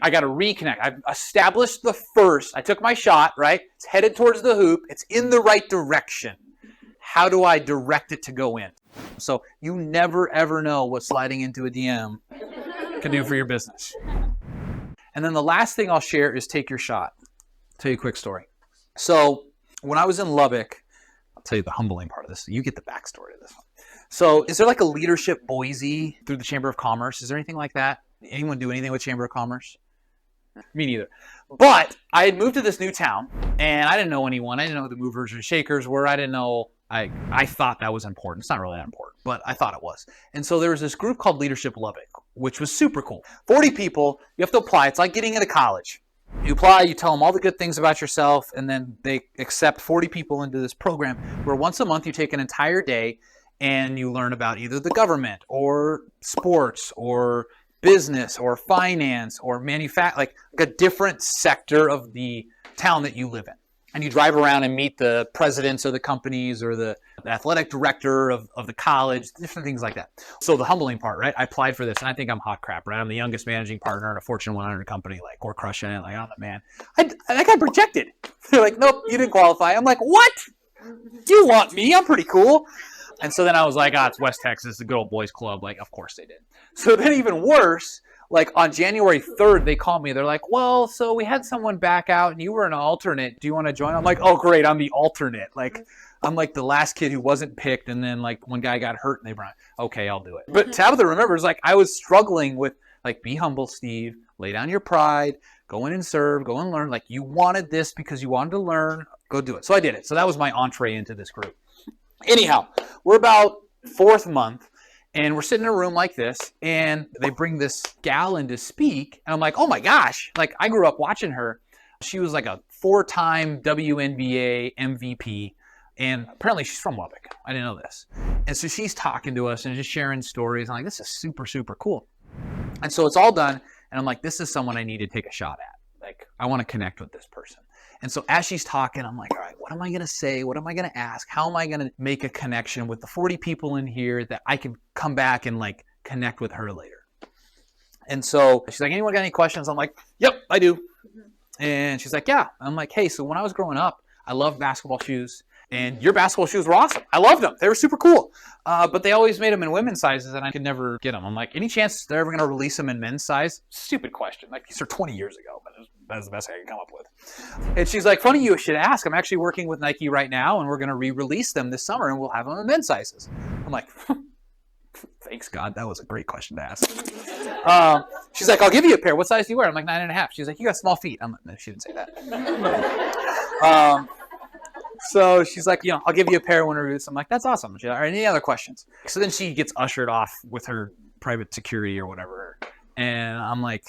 I got to reconnect. I've established the first. I took my shot, right? It's headed towards the hoop. It's in the right direction. How do I direct it to go in? So you never, ever know what sliding into a DM can do for your business. And then the last thing I'll share is take your shot. I'll tell you a quick story. So when I was in Lubbock, I'll tell you the humbling part of this. You get the backstory of this one. So is there like a leadership Boise through the Chamber of Commerce? Is there anything like that? Anyone do anything with Chamber of Commerce? Me neither. But I had moved to this new town, and I didn't know anyone. I didn't know who the movers and shakers were. I didn't know. I thought that was important. It's not really that important, but I thought it was. And so there was this group called Leadership Lubbock, which was super cool. 40 people. You have to apply. It's like getting into college. You apply, you tell them all the good things about yourself, and then they accept 40 people into this program where once a month you take an entire day and you learn about either the government or sports or business or finance or like a different sector of the town that you live in. And you drive around and meet the presidents of the companies or the athletic director of the college, different things like that. So the humbling part, right? I applied for this and I think I'm hot crap, right? I'm the youngest managing partner in a Fortune 100 company. Like, we're crushing it. Like, I'm the man. I got rejected. They're like, nope, you didn't qualify. I'm like, what? You want me? I'm pretty cool. And so then I was like, it's West Texas, the good old boys club. Like, of course they did. So then even worse, like on January 3rd, they called me. They're like, well, so we had someone back out and you were an alternate. Do you want to join? I'm like, oh, great. I'm the alternate. Like, I'm like the last kid who wasn't picked. And then like one guy got hurt and they brought, okay, I'll do it. But Tabitha remembers, like, I was struggling with like, be humble, Steve, lay down your pride, go in and serve, go and learn. Like, you wanted this because you wanted to learn, go do it. So I did it. So that was my entree into this group. Anyhow, we're about 4th month. And we're sitting in a room like this, and they bring this gal in to speak. And I'm like, oh my gosh, like I grew up watching her. She was like a 4-time WNBA MVP. And apparently she's from Lubbock. I didn't know this. And so she's talking to us and just sharing stories. I'm like, this is super, super cool. And so it's all done. And I'm like, this is someone I need to take a shot at. Like, I want to connect with this person. And so as she's talking, I'm like, all right, what am I going to say? What am I going to ask? How am I going to make a connection with the 40 people in here that I can come back and like connect with her later? And so she's like, anyone got any questions? I'm like, yep, I do. And she's like, yeah. I'm like, hey, so when I was growing up, I loved basketball shoes. And your basketball shoes were awesome. I loved them. They were super cool. But they always made them in women's sizes, and I could never get them. I'm like, any chance they're ever going to release them in men's size? Stupid question. Like, these are 20 years ago, but that's the best I could come up with. And she's like, funny you should ask. I'm actually working with Nike right now, and we're going to re-release them this summer, and we'll have them in men's sizes. I'm like, thanks, God. That was a great question to ask. She's like, I'll give you a pair. What size do you wear? I'm like, 9.5. She's like, you got small feet. I'm like, no, she didn't say that. So she's like, I'll give you a pair when we release. I'm like, that's awesome. She's like, all right, any other questions? So then she gets ushered off with her private security or whatever. And I'm like,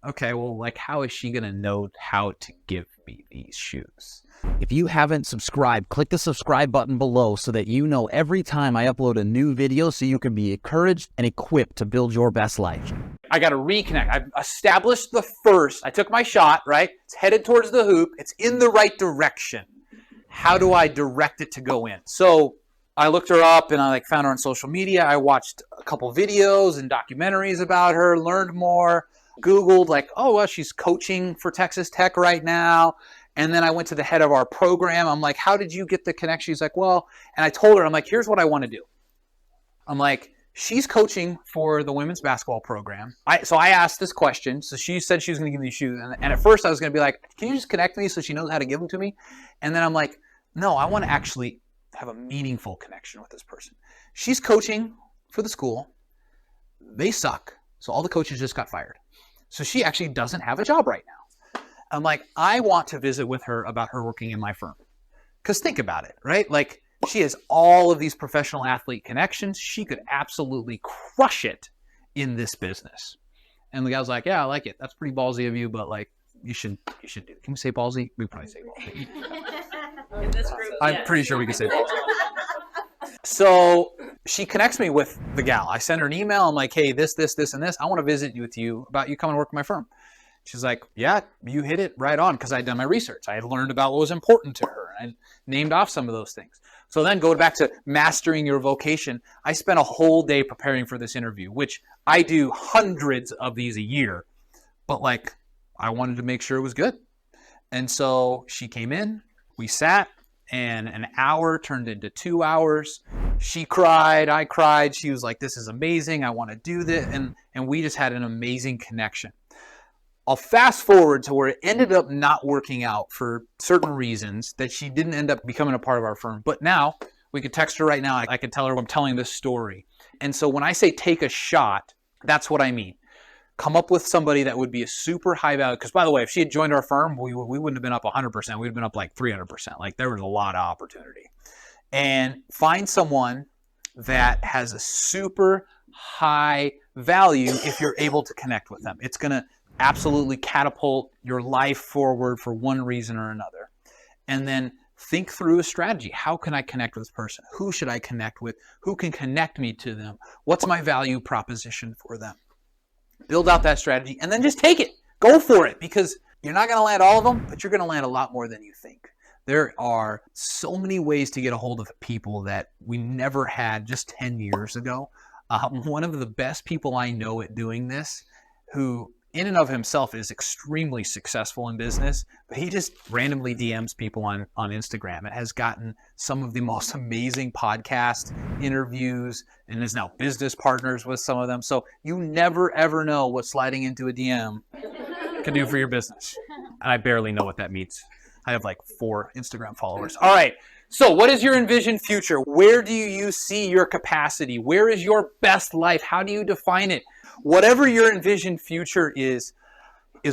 okay, well, like, how is she going to know how to give me these shoes? If you haven't subscribed, click the subscribe button below so that you know every time I upload a new video so you can be encouraged and equipped to build your best life. I got to reconnect. I've established the first. I took my shot, right? It's headed towards the hoop. It's in the right direction. How do I direct it to go in? So I looked her up and I found her on social media. I watched a couple videos and documentaries about her, learned more, Googled oh, well, she's coaching for Texas Tech right now. And then I went to the head of our program. I'm like, how did you get the connection? She's like, well, and I told her, I'm like, here's what I want to do. I'm like, she's coaching for the women's basketball program. So I asked this question. So she said she was going to give me shoes. And at first I was going to be like, can you just connect me so she knows how to give them to me? And then I'm like, no, I want to actually have a meaningful connection with this person. She's coaching for the school. They suck. So all the coaches just got fired. So she actually doesn't have a job right now. I'm like, I want to visit with her about her working in my firm. Because think about it, right? Like, she has all of these professional athlete connections. She could absolutely crush it in this business. And the guy was like, yeah, I like it. That's pretty ballsy of you, but like, you should do it. Can we say ballsy? We probably say ballsy. In this group, I'm pretty sure we can say ballsy. So she connects me with the gal. I send her an email. I'm like, hey, this, and this. I want to visit with you about you coming to work at my firm. She's like, yeah, you hit it right on, because I had done my research. I had learned about what was important to her. I named off some of those things. So then go back to mastering your vocation. I spent a whole day preparing for this interview, which I do hundreds of these a year. But like, I wanted to make sure it was good. And so she came in, we sat, and an hour turned into 2 hours. She cried, I cried. She was like, this is amazing. I want to do this. And we just had an amazing connection. I'll fast forward to where it ended up not working out for certain reasons that she didn't end up becoming a part of our firm. But now we could text her right now. I could tell her I'm telling this story. And so when I say take a shot, that's what I mean. Come up with somebody that would be a super high value. Because by the way, if she had joined our firm, we wouldn't have been up 100%. We'd have been up like 300%. Like there was a lot of opportunity. And find someone that has a super high value if you're able to connect with them. It's going to absolutely catapult your life forward for one reason or another. And then think through a strategy. How can I connect with this person? Who should I connect with? Who can connect me to them? What's my value proposition for them? Build out that strategy and then just take it. Go for it, because you're not going to land all of them, but you're going to land a lot more than you think. There are so many ways to get a hold of people that we never had just 10 years ago. One of the best people I know at doing this, who in and of himself is extremely successful in business, but he just randomly DMs people on Instagram. It has gotten some of the most amazing podcast interviews and is now business partners with some of them. So you never, ever know what sliding into a DM can do for your business. And I barely know what that means. I have like 4 Instagram followers. All right. So what is your envisioned future? Where do you see your capacity? Where is your best life? How do you define it? Whatever your envisioned future is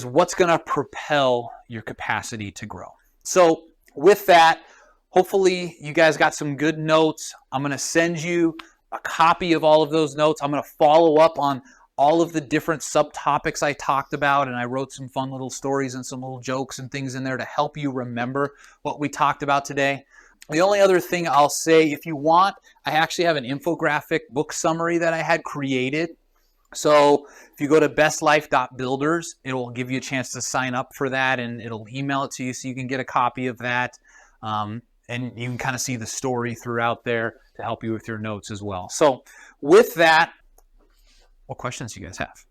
what's going to propel your capacity to grow. So with that, hopefully you guys got some good notes. I'm going to send you a copy of all of those notes. I'm going to follow up on all of the different subtopics I talked about, and I wrote some fun little stories and some little jokes and things in there to help you remember what we talked about today. The only other thing I'll say, if you want, I actually have an infographic book summary that I had created. So if you go to bestlife.builders, it will give you a chance to sign up for that, and it'll email it to you so you can get a copy of that. And you can kind of see the story throughout there to help you with your notes as well. So with that, what questions do you guys have?